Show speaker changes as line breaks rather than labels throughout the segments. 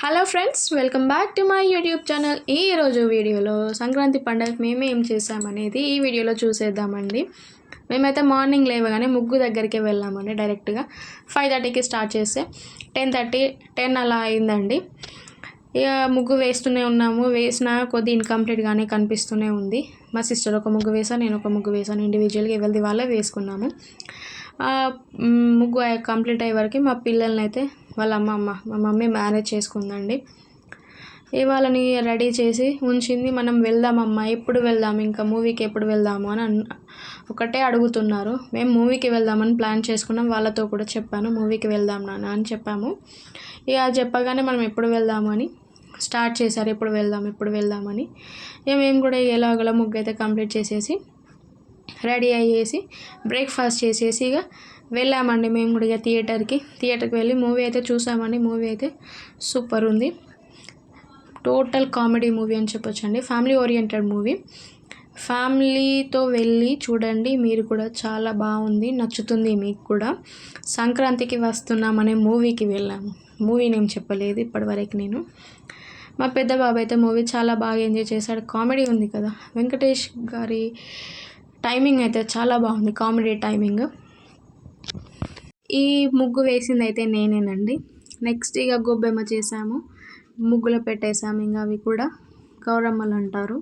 Hello friends, welcome back to my YouTube channel. ఈరోజు వీడియోలో సంక్రాంతి పండుగకి మేము ఏం చేసామనేది ఈ వీడియోలో చూసేద్దామండి. మేమైతే మార్నింగ్ లేవగానే ముగ్గు దగ్గరికి వెళ్ళామండి. డైరెక్ట్గా 5:30కి స్టార్ట్ చేస్తే 10 అలా అయిందండి. ఇక ముగ్గు వేస్తూనే ఉన్నాము. వేసిన కొద్ది ఇన్కంప్లీట్గానే కనిపిస్తూనే ఉంది. మా సిస్టర్ ఒక ముగ్గు వేసాను, నేను ఒక ముగ్గు వేసాను. ఇండివిజువల్గా ఎవరిది వాళ్ళే వేసుకున్నాము. ముగ్గు కంప్లీట్ అయ్యే వరకు మా పిల్లల్ని అయితే వాళ్ళ మా మమ్మీ మేనేజ్ చేసుకుందండి. వాళ్ళని రెడీ చేసి ఉంచింది. మనం వెళ్దామమ్మా, ఎప్పుడు వెళ్దాము, ఇంకా మూవీకి ఎప్పుడు వెళ్దాము అని ఒకటే అడుగుతున్నారు. మేము మూవీకి వెళ్దామని ప్లాన్ చేసుకున్నాం. వాళ్ళతో కూడా చెప్పాను, మూవీకి వెళ్దాం నాన్న అని చెప్పాము. ఇక చెప్పగానే మనం ఎప్పుడు వెళ్దాము అని స్టార్ట్ చేశారు. ఎప్పుడు వెళ్దామని. ఇక మేము కూడా ఎలాగోలా ముగ్గు అయితే కంప్లీట్ చేసేసి రెడీ అయ్యేసి బ్రేక్ఫాస్ట్ చేసేసి ఇక వెళ్ళామండి. మేము కూడా ఇక థియేటర్కి వెళ్ళి మూవీ అయితే చూసామండి. మూవీ అయితే సూపర్ ఉంది. టోటల్ కామెడీ మూవీ అని చెప్పొచ్చండి. Family oriented movie. ఫ్యామిలీతో వెళ్ళి చూడండి, మీరు కూడా చాలా బాగుంది, నచ్చుతుంది మీకు కూడా. సంక్రాంతికి వస్తున్నామనే మూవీకి వెళ్ళాము. మూవీ నేమ్ చెప్పలేదు ఇప్పటివరకు నేను. మా పెద్ద బాబు అయితే మూవీ చాలా బాగా ఎంజాయ్ చేశాడు. కామెడీ ఉంది కదా, వెంకటేష్ గారి టైమింగ్ అయితే చాలా బాగుంది, కామెడీ టైమింగ్. ఈ ముగ్గు వేసింది అయితే నేనేనండి. నెక్స్ట్ ఇక గొబ్బెమ్మ చేసాము, ముగ్గులో పెట్టేసాము. ఇంకా అవి కూడా గౌరమ్మలు అంటారు.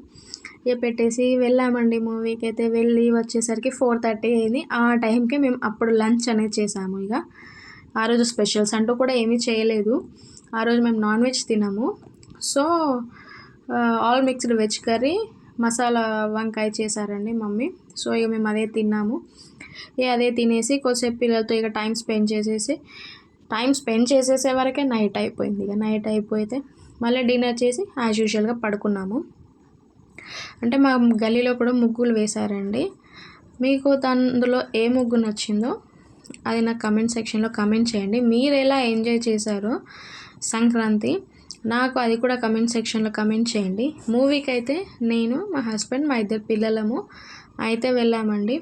ఇక పెట్టేసి వెళ్ళామండి మూవీకి. అయితే వెళ్ళి వచ్చేసరికి 4:30 అయింది. ఆ టైంకి మేము అప్పుడు లంచ్ అనేది చేసాము. ఇక ఆ రోజు స్పెషల్స్ అంటూ కూడా ఏమీ చేయలేదు. ఆ రోజు మేము నాన్ వెజ్ తినము. So all mixed veg curry, masala వంకాయ చేశారండి మమ్మీ. సో ఇక మేము అదే తిన్నాము. అదే తినేసి కొద్దిసేపు పిల్లలతో ఇక టైం స్పెండ్ చేసేసే వరకే నైట్ అయిపోయింది. ఇక నైట్ అయిపోతే మళ్ళీ డిన్నర్ చేసి యాజ్ యూజువల్గా పడుకున్నాము. అంటే మా గల్లీలో కూడా ముగ్గులు వేశారండి. మీకు అందులో ఏ ముగ్గు నచ్చిందో అది నాకు కమెంట్ సెక్షన్లో కమెంట్ చేయండి. మీరు ఎలా ఎంజాయ్ చేశారో సంక్రాంతి, నాకు అది కూడా కమెంట్ సెక్షన్లో కమెంట్ చేయండి. మూవీకి అయితే నేను, మా హస్బెండ్, మా 2 పిల్లలము అయితే వెళ్ళామండి.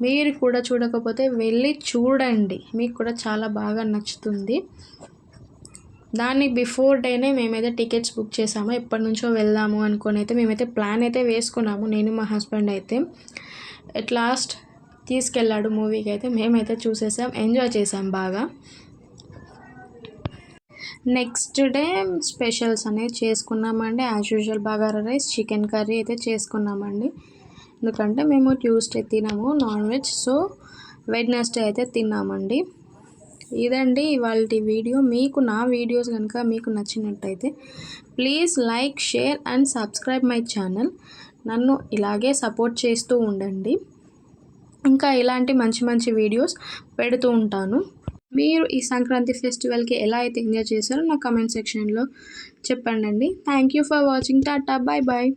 మీరు కూడా చూడకపోతే వెళ్ళి చూడండి, మీకు కూడా చాలా బాగా నచ్చుతుంది. దాన్ని బిఫోర్ డేనే మేమైతే టికెట్స్ బుక్ చేసాము. ఎప్పటి నుంచో వెళ్దాము అనుకొని అయితే మేమైతే ప్లాన్ అయితే వేసుకున్నాము. నేను, మా హస్బెండ్ అయితే ఎట్ లాస్ట్ తీసుకెళ్ళాడు మూవీకి. అయితే మేమైతే చూసేసాం, ఎంజాయ్ చేసాం బాగా. నెక్స్ట్ డే స్పెషల్స్ అనేది చేసుకున్నామండి. As usual bagara rice, chicken curry అయితే చేసుకున్నామండి. ఎందుకంటే మేము ట్యూస్డే తినము నాన్ వెజ్, సో వెడ్నెస్డే అయితే తిన్నామండి. ఇదండి ఇవాళ వీడియో. మీకు నా వీడియోస్ కనుక మీకు నచ్చినట్టయితే please like, share and subscribe my channel. నన్ను ఇలాగే సపోర్ట్ చేస్తూ ఉండండి. ఇంకా ఇలాంటి మంచి వీడియోస్ పెడుతూ ఉంటాను. మీరు ఈ సంక్రాంతి ఫెస్టివల్కి ఎలా అయితే ఎంజాయ్ చేశారో నా కమెంట్ సెక్షన్లో చెప్పండి. Thank you for watching. Tata, bye bye.